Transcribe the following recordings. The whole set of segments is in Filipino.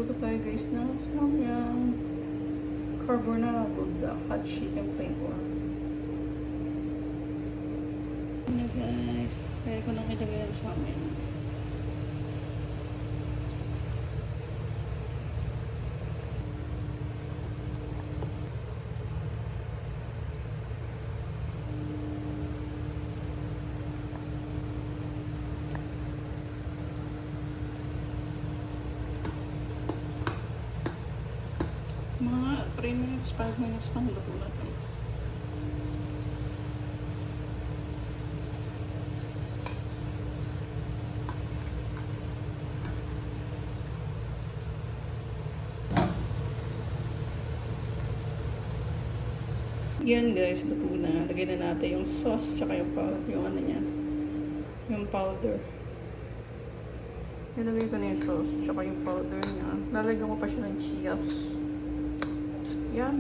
Magluto tayo guys ng samyang carbonara with the hot chicken plain or. Ano guys, kaya ko nang ilagay ang samin. Mga 3 minutes, 5 minutes lang luto na ito. Yan guys, luto na. Lagyan na natin yung sauce tsaka yung ano niya. Yung powder. Nilagay ko na yung sauce tsaka yung powder niya. Lalagyan ko pa siya ng cheese. Yan.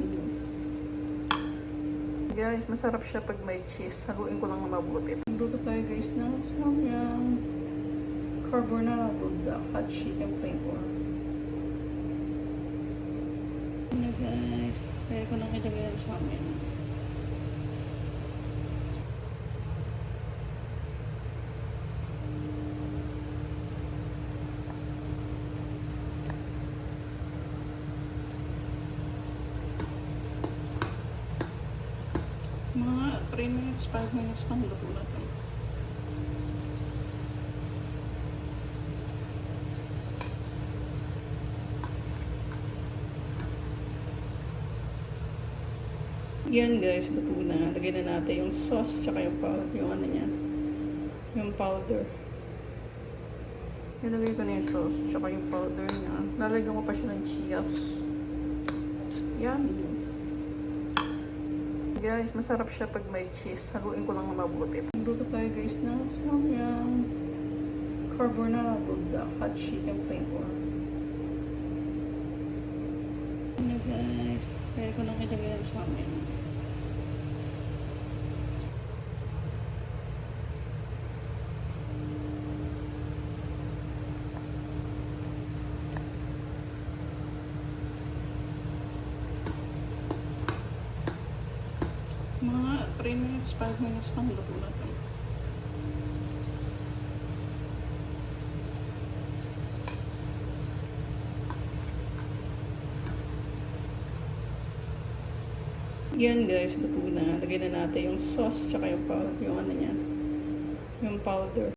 Guys, masarap siya pag may cheese. Haluin ko lang na mabuti. Magluto tayo guys ng samyang carbonara with the hot chicken plain or. Ano guys, kaya ko nang ilagay ang samin. Mga 3 minutes, 5 minutes lang luto na ito. Yan guys, luto na. Lagyan na natin yung sauce tsaka yung ano niya. Yung powder. Nilagay ko na yung sauce tsaka yung powder niya. Lalagyan ko pa siya ng cheese. Yan. Guys, masarap siya pag may cheese. Haluin ko lang na mabuti. Magluto tayo guys ng samyang carbonara with the hot chicken plain or. Ano guys, kaya ko nang ilagay ang samin. Mga 3 minutes, 5 minutes lang luto na ito. Yan guys, luto na. Lagyan na natin yung sauce tsaka yung ano niya. Yung powder.